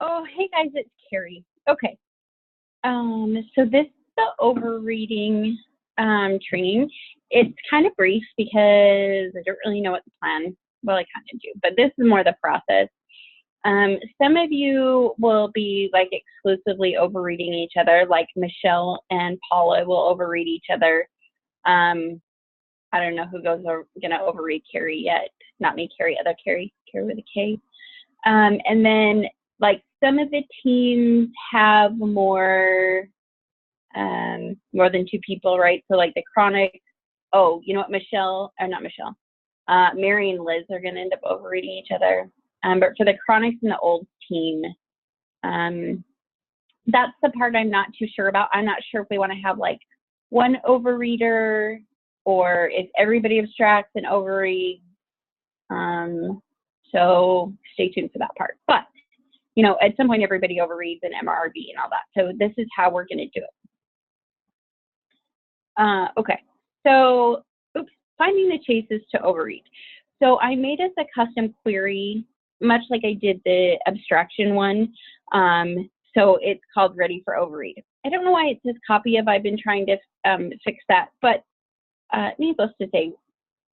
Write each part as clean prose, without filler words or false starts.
Oh, hey guys, it's Carrie. Okay, so this is the overreading training. It's kind of brief because I don't really know what the plan. Well, I kind of do, but this is more the process. Some of you will be like exclusively overreading each other, like Michelle and Paula will overread each other. I don't know who gonna overread Carrie yet. Not me, Carrie, other Carrie, Carrie with a K. And then like some of the teams have more than two people, right? So like the chronic, oh, you know what, Mary and Liz are gonna end up overreading each other. But for the chronics and the old team, that's the part I'm not too sure about. I'm not sure if we want to have like one overreader or if everybody abstracts and overreads. So stay tuned for that part. But, you know, at some point everybody overreads an MRB and all that. So this is how we're going to do it. Okay, so finding the chases to overread. So I made us a custom query, much like I did the abstraction one. So it's called Ready for Overread. I don't know why it says copy of. I've been trying to fix that, but needless to say,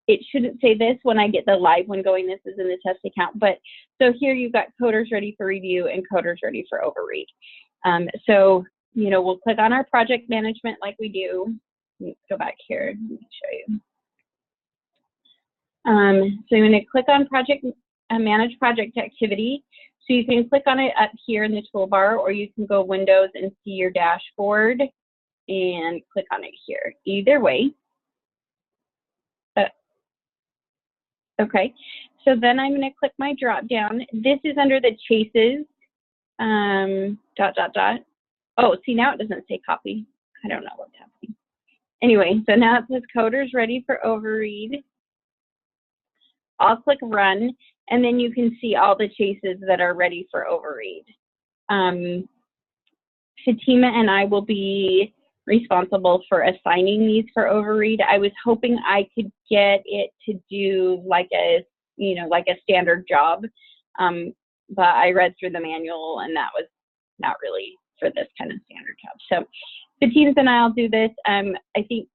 it shouldn't say this when I get the live one going. This is in the test account. But so here you've got coders ready for review and coders ready for overread. So, you know, we'll click on our project management like we do. Let's go back here. Let me show you. So I'm going to click on manage project activity. So you can click on it up here in the toolbar, or you can go Windows and see your dashboard and click on it here. Either way. Okay, so then I'm going to click my drop down. This is under the chases, ... Oh, see, now it doesn't say copy. I don't know what's happening. Anyway, so now it says coders ready for overread. I'll click run, and then you can see all the chases that are ready for overread. Fatima and I will be responsible for assigning these for overread. I was hoping I could get it to do like a, you know, like a standard job, but I read through the manual and that was not really for this kind of standard job. So Fatima and I'll do this. I think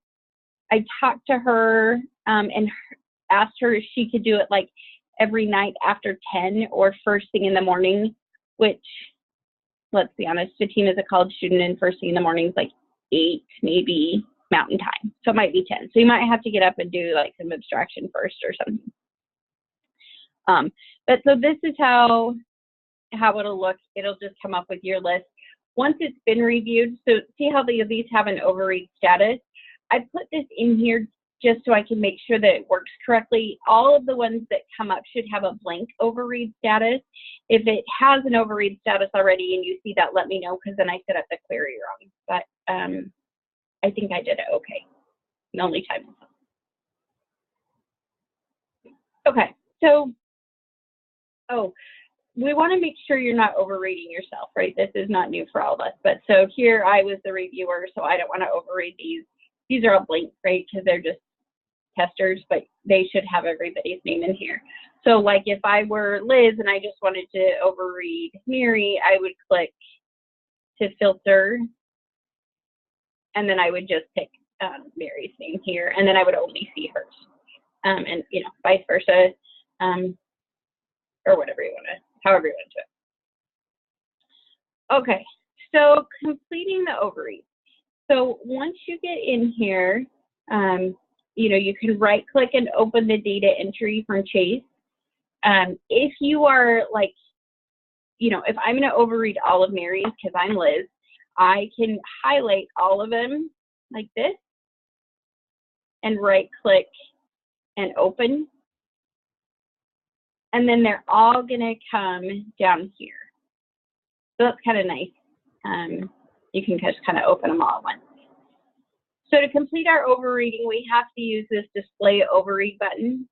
I talked to her and asked her if she could do it like every night after 10 or first thing in the morning, which, let's be honest, Fatima is a college student and first thing in the morning is like 8 maybe Mountain Time, so it might be 10. So you might have to get up and do like some abstraction first or something. But so this is how it'll look. It'll just come up with your list once it's been reviewed. So see how these have an overread status. I put this in here just so I can make sure that it works correctly. All of the ones that come up should have a blank overread status. If it has an overread status already and you see that, let me know, because then I set up the query wrong. But I think I did it okay. The only time. Okay, so, we want to make sure you're not overreading yourself, right? This is not new for all of us. But so here I was the reviewer, so I don't want to overread these. These are all blank, right? Because they're just testers, but they should have everybody's name in here. So like if I were Liz and I just wanted to overread Mary, I would click to filter, and then I would just pick Mary's name here, and then I would only see hers, and you know, vice versa, or whatever you want to, however you want to do it. Okay, so completing the overread. So once you get in here, you know, you can right click and open the data entry from Chase. If you are like, you know, if I'm going to overread all of Mary's because I'm Liz, I can highlight all of them like this and right click and open. And then they're all going to come down here. So that's kind of nice. You can just kind of open them all at once. So to complete our overreading, we have to use this display overread button.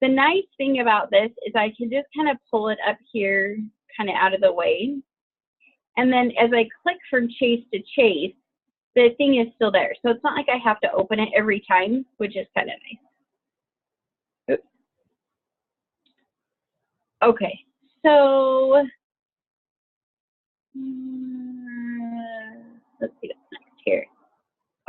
The nice thing about this is I can just kind of pull it up here, kind of out of the way. And then as I click from chase to chase, the thing is still there. So it's not like I have to open it every time, which is kind of nice. Oops. Okay, so Let's see what's next here.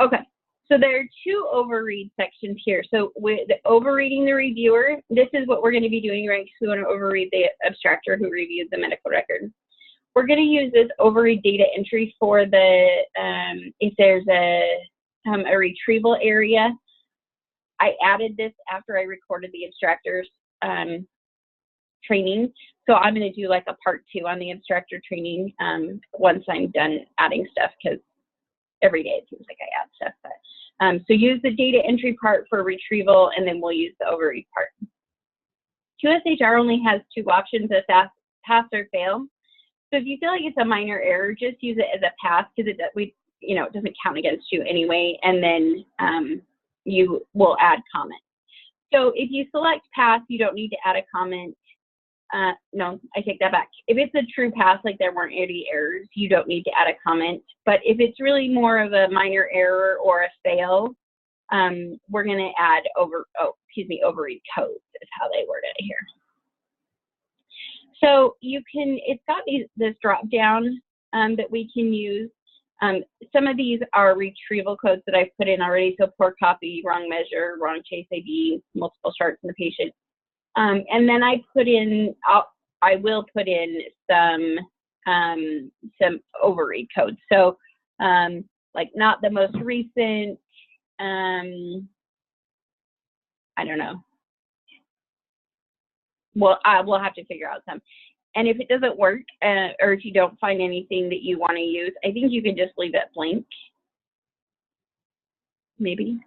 Okay, so there are two overread sections here. So with the overreading the reviewer, this is what we're going to be doing, right? Because we want to overread the abstractor who reviewed the medical record. We're going to use this overread data entry for the, if there's a retrieval area. I added this after I recorded the abstractor's training. So I'm going to do like a part 2 on the abstractor training once I'm done adding stuff, because every day it seems like I add stuff. But, so use the data entry part for retrieval, and then we'll use the overread part. QSHR only has 2 options, a pass or fail. So if you feel like it's a minor error, just use it as a pass, because it doesn't count against you anyway, and then you will add comment. So if you select pass, you don't need to add a comment. No, I take that back. If it's a true pass, like there weren't any errors, you don't need to add a comment. But if it's really more of a minor error or a fail, we're going to add overread codes is how they word it here. So it's got this drop down that we can use. Some of these are retrieval codes that I've put in already. So poor copy, wrong measure, wrong chase ID, multiple charts in the patient. And then I will put in some overread codes. So like not the most recent, I don't know. Well, we'll have to figure out some. And if it doesn't work, or if you don't find anything that you want to use, I think you can just leave it blank. Maybe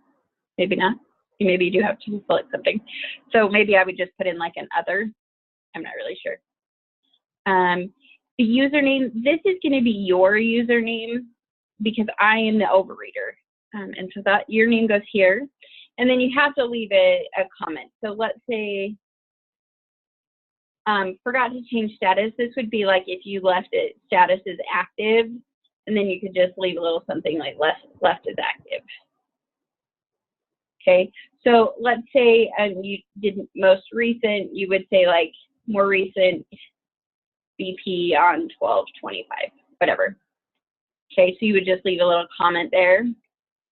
not. Maybe you do have to select something. So maybe I would just put in like an other. I'm not really sure. The username, this is going to be your username because I am the overreader. And so that your name goes here. And then you have to leave a comment. So let's say, forgot to change status. This would be like if you left it status is active, and then you could just leave a little something like left is active. Okay, so let's say you did most recent, you would say like more recent BP on 12/25, whatever. Okay, so you would just leave a little comment there.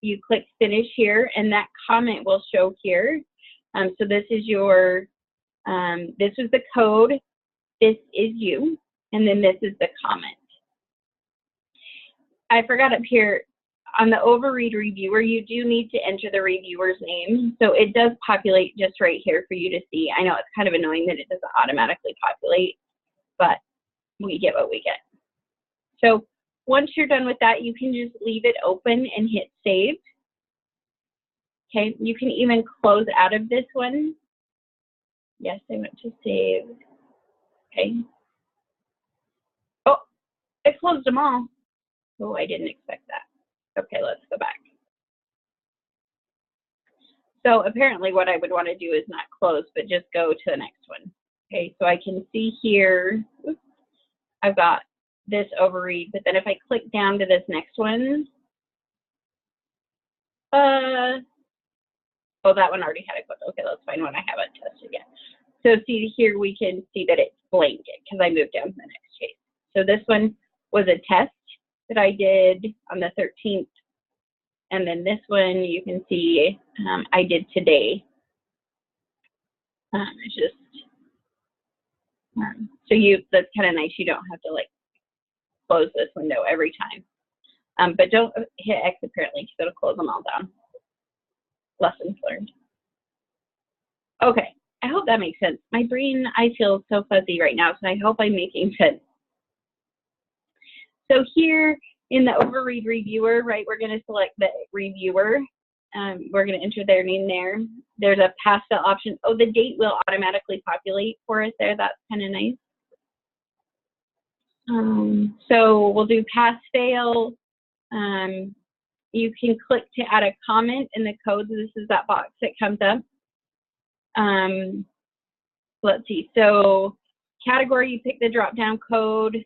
You click finish here, and that comment will show here. So this is your, this is the code, this is you, and then this is the comment. I forgot up here, on the overread reviewer, you do need to enter the reviewer's name. So it does populate just right here for you to see. I know it's kind of annoying that it doesn't automatically populate, but we get what we get. So once you're done with that, you can just leave it open and hit save. Okay, you can even close out of this one. Yes, I went to save. Okay. Oh, it closed them all. Oh, I didn't expect that. Okay, let's go back. So apparently what I would want to do is not close, but just go to the next one. Okay, so I can see here, oops, I've got this overread, but then if I click down to this next one, oh, that one already had a code. Okay, let's find one I haven't tested yet. So see here, we can see that it's blank because I moved down to the next case. So this one was a test that I did on the 13th. And then this one, you can see I did today. That's kind of nice. You don't have to like close this window every time. But don't hit X apparently because it'll close them all down. Lessons learned. Okay, I hope that makes sense. My brain, I feel so fuzzy right now, so I hope I'm making sense. So here in the overread reviewer, right, we're going to select the reviewer. We're going to enter their name there. There's a pass fail option. Oh, the date will automatically populate for us there. That's kind of nice. So we'll do pass fail. You can click to add a comment in the code. This is that box that comes up. Let's see. So category, you pick the drop-down code.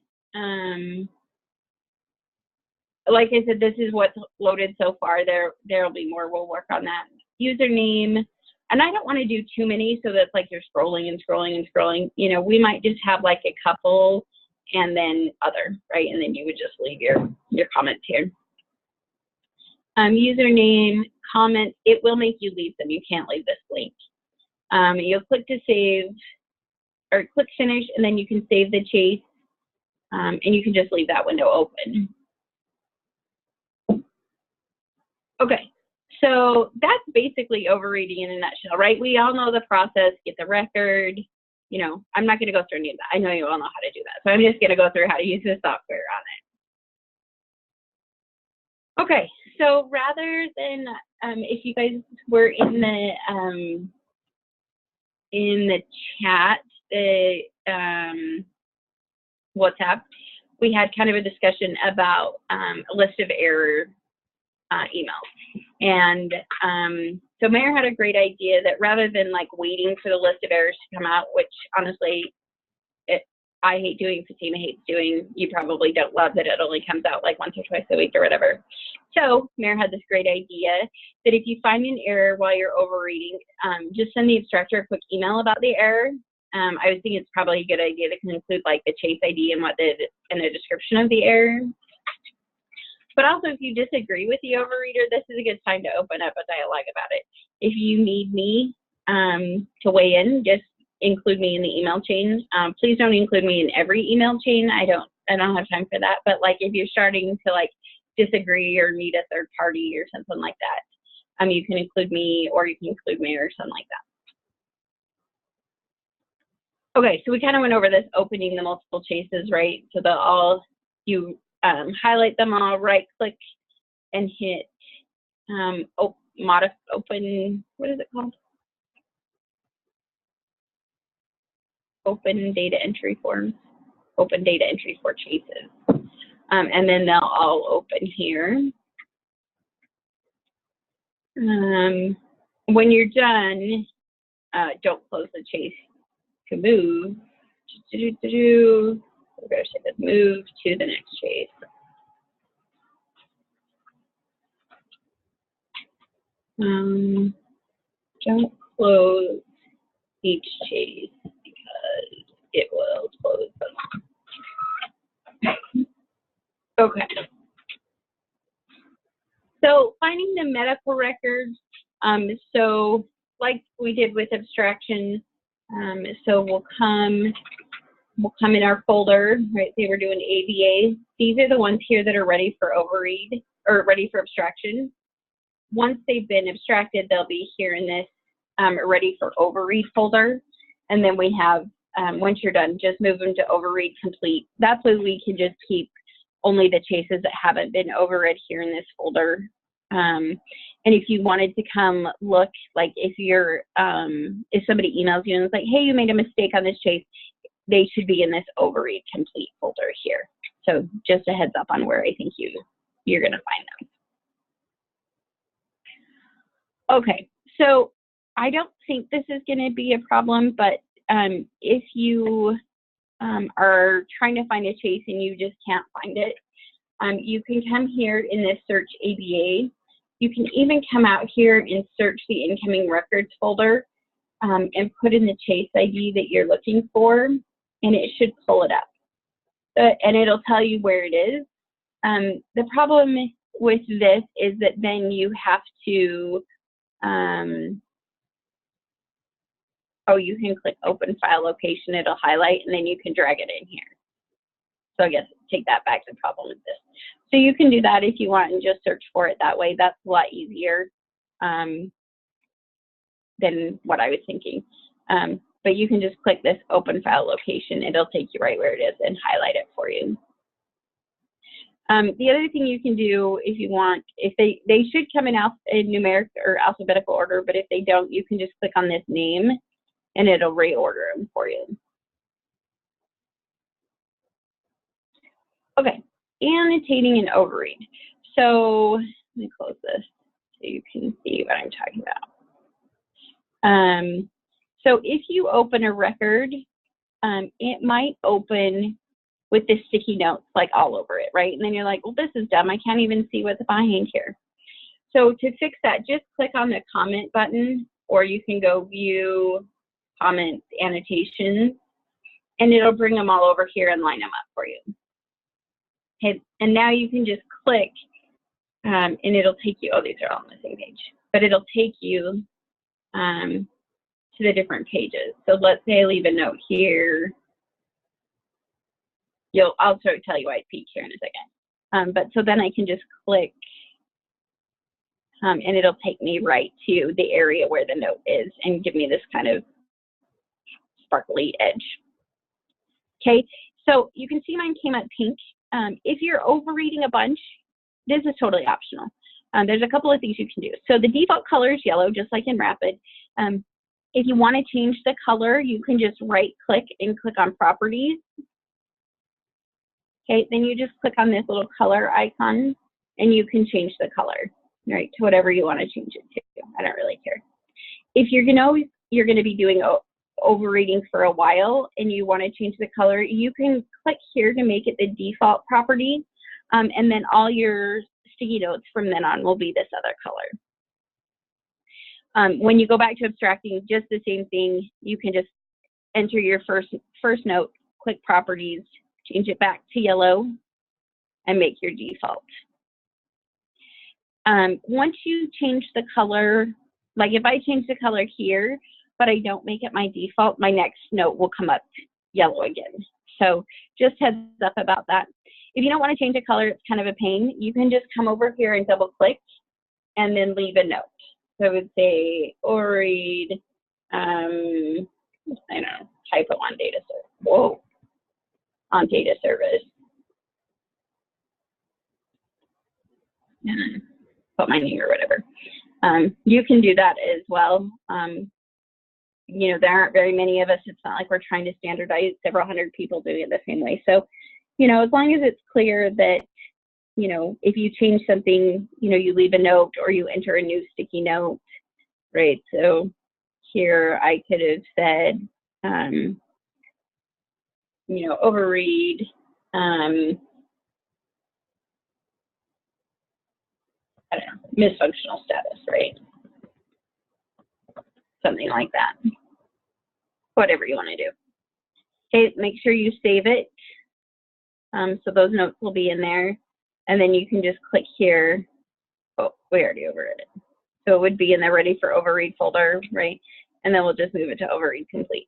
Like I said, this is what's loaded so far. There'll be more. We'll work on that. Username. And I don't want to do too many so that's like you're scrolling and scrolling and scrolling. You know, we might just have like a couple and then other, right? And then you would just leave your comments here. Username, comments, it will make you leave them. You can't leave this link. You'll click to save, or click finish, and then you can save the chase, and you can just leave that window open. Okay, so that's basically overreading in a nutshell, right? We all know the process, get the record. You know, I'm not gonna go through any of that. I know you all know how to do that. So I'm just gonna go through how to use the software on it. Okay, so rather than, if you guys were in the chat, the WhatsApp, we had kind of a discussion about a list of error emails. And so Mayor had a great idea that rather than like waiting for the list of errors to come out, which honestly, I hate doing, Fatima hates doing, you probably don't love that it only comes out like once or twice a week or whatever. So Mayor had this great idea that if you find an error while you're overreading, just send the instructor a quick email about the error. I was thinking it's probably a good idea to include like the chase ID and the description of the error. But also, if you disagree with the overreader, this is a good time to open up a dialogue about it. If you need me to weigh in, just include me in the email chain. Please don't include me in every email chain. I don't have time for that. But like if you're starting to like disagree or need a third party or something like that, you can include me, or you can include me or something like that. Okay, so we kind of went over this opening the multiple chases, right? So they'll all, you highlight them all, right click and hit open, what is it called? Open data entry forms, open data entry for chases. And then they'll all open here. When you're done, don't close the chase to move. We're going to say that move to the next chase. Don't close each chase because it will close them. Okay. So finding the medical records, so like we did with abstraction, so we'll come in our folder, right? Say we're doing ABA. These are the ones here that are ready for overread or ready for abstraction. Once they've been abstracted, they'll be here in this ready for overread folder. And then we have, once you're done, just move them to overread complete. That's why we can just keep only the chases that haven't been overread here in this folder. And if you wanted to come look, like if you're, if somebody emails you and it's like, hey, you made a mistake on this chase, they should be in this overread complete folder here. So just a heads up on where I think you're gonna find them. Okay, so I don't think this is gonna be a problem, but if you are trying to find a chase and you just can't find it, you can come here in this search ABA. You can even come out here and search the incoming records folder and put in the chase ID that you're looking for, and it should pull it up. And it'll tell you where it is. The problem with this is that then you have to, you can click open file location, it'll highlight, and then you can drag it in here. So I guess take that back to the problem with this. So you can do that if you want and just search for it that way. That's a lot easier than what I was thinking. But you can just click this open file location. It'll take you right where it is and highlight it for you. The other thing you can do if you want, if they should come in numeric or alphabetical order, but if they don't, you can just click on this name and it'll reorder them for you. Okay, annotating and overread. So let me close this so you can see what I'm talking about. So if you open a record, it might open with the sticky notes like all over it, right? And then you're like, well, this is dumb. I can't even see what's behind here. So to fix that, just click on the comment button, or you can go view comments, annotations, and it'll bring them all over here and line them up for you. Okay, and now you can just click, and it'll take you, oh, these are all on the same page, but it'll take you to the different pages. So let's say I leave a note here. I'll sort of tell you why I peek here in a second. But so then I can just click, and it'll take me right to the area where the note is and give me this kind of sparkly edge. Okay, so you can see mine came up pink. If you're overreading a bunch, this is totally optional. There's a couple of things you can do. So the default color is yellow, just like in Rapid. If you want to change the color, you can just right click and click on properties. Okay, then you just click on this little color icon and you can change the color, right, to whatever you want to change it to. I don't really care. If you're going to be doing overreading for a while and you want to change the color, you can click here to make it the default property, and then all your sticky notes from then on will be this other color. When you go back to abstracting, just the same thing. You can just enter your first note, click properties, change it back to yellow, and make your default. Once you change the color, like if I change the color here, but I don't make it my default, my next note will come up yellow again. So just heads up about that. If you don't want to change the color, it's kind of a pain. You can just come over here and double click and then leave a note. So I would say, overread, I don't know, type it on data service. Whoa, on data service. Put my name or whatever. You can do that as well. You know, there aren't very many of us. It's not like we're trying to standardize several hundred people doing it the same way. So, you know, as long as it's clear that, you know, if you change something, you know, you leave a note or you enter a new sticky note, right? So here I could have said, you know, overread, I don't know, misfunctional status, right? Something like that. Whatever you want to do. Okay, make sure you save it. So those notes will be in there. And then you can just click here. Oh, we already overread it. So it would be in the ready for overread folder, right? And then we'll just move it to overread complete.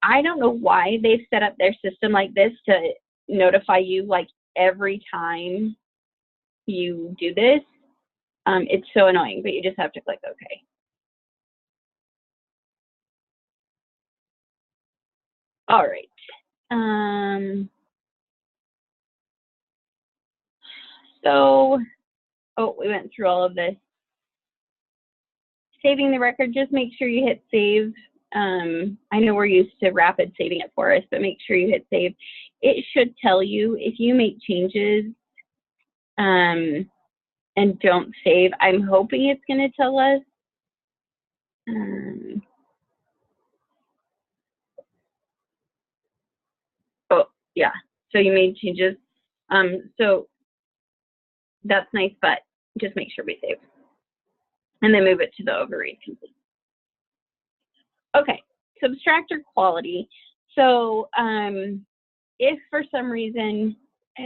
I don't know why they've set up their system like this to notify you like every time you do this. It's so annoying, but you just have to click OK. All right. So, oh, we went through all of this. Saving the record, just make sure you hit save. I know we're used to Rapid saving it for us, but make sure you hit save. It should tell you if you make changes and don't save. I'm hoping it's going to tell us. Oh, yeah. So you made changes. So that's nice, but just make sure we save. And then move it to the overread complete. Okay, subtractor quality. So if for some reason,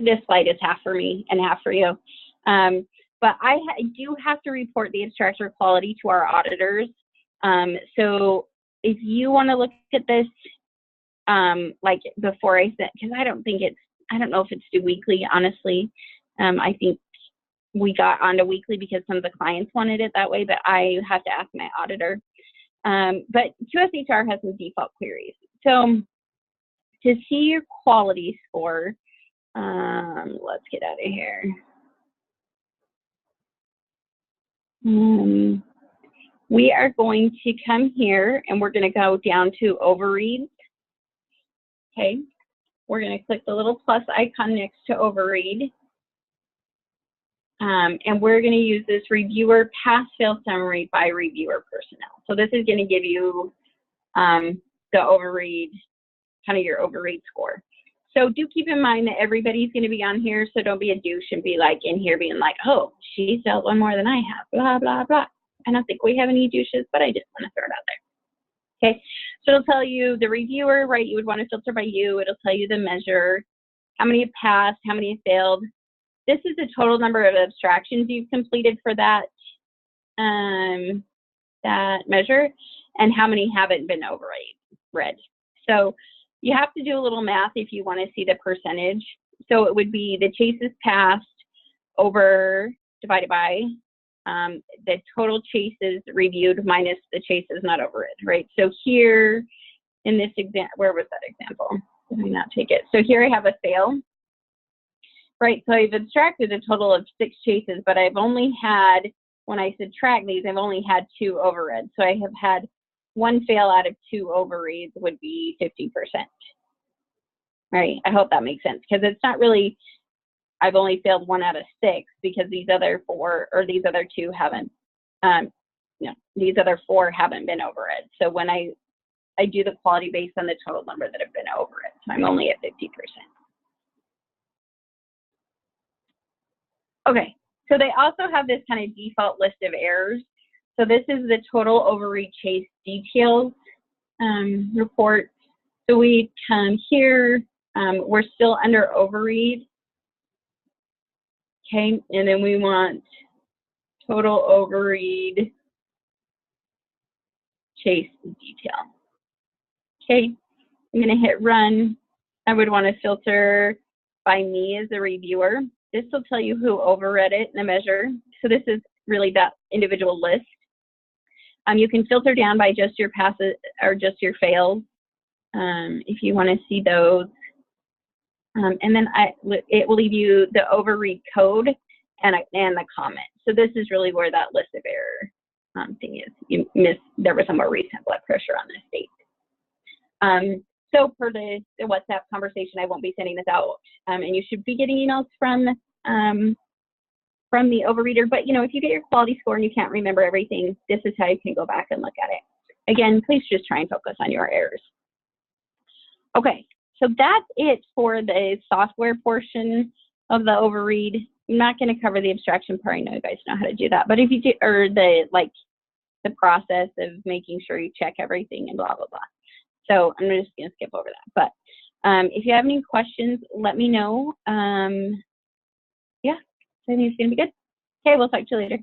this slide is half for me and half for you, but I do have to report the abstractor quality to our auditors. So if you want to look at this, like before I said, because I don't know if it's due weekly, honestly. I think we got onto weekly because some of the clients wanted it that way, but I have to ask my auditor. But QSHR has some default queries. So to see your quality score, let's get out of here. We are going to come here and we're going to go down to overread. Okay, we're going to click the little plus icon next to overread. And we're going to use this reviewer pass-fail summary by reviewer personnel. So this is going to give you the overread, kind of your overread score. So do keep in mind that everybody's going to be on here, so don't be a douche and be like in here being like, oh, she failed one more than I have, blah, blah, blah. I don't think we have any douches, but I just want to throw it out there. Okay, So it'll tell you the reviewer, right? You would want to filter by you. It'll tell you the measure, how many have passed, how many have failed. This is the total number of abstractions you've completed for that measure, and how many haven't been overread. So you have to do a little math if you want to see the percentage. So it would be the chases passed over divided by the total chases reviewed minus the chases not overread, right? So here in this example, where was that example? Did I not take it? So here I have a fail, right? So I've abstracted a total of 6 chases, but I've only had, when I subtract these, I've only had 2 overreads. So I have had 1 fail out of 2 overreads would be 50%. Right? I hope that makes sense, because it's not really, I've only failed 1 out of 6 because these other 4 or these other 2 haven't, these other 4 haven't been overread. So when I do the quality based on the total number that have been overread, so I'm only at 50%. Okay, so they also have this kind of default list of errors. So this is the total overread chase details report. So we come here, we're still under overread. Okay, and then we want total overread chase detail. Okay, I'm gonna hit run. I would want to filter by me as a reviewer. This will tell you who overread it in the measure. So this is really that individual list. You can filter down by just your passes or just your fails if you want to see those. And then it will leave you the overread code and the comment. So this is really where that list of error thing is. There was some more recent blood pressure on this date. So for the WhatsApp conversation, I won't be sending this out, and you should be getting emails from the overreader. But if you get your quality score and you can't remember everything, this is how you can go back and look at it. Again, please just try and focus on your errors. Okay, so that's it for the software portion of the overread. I'm not going to cover the abstraction part. I know you guys know how to do that, but if you do, or the process of making sure you check everything and blah blah blah. So I'm just going to skip over that. But if you have any questions, let me know. Yeah, I think it's going to be good. Okay, we'll talk to you later.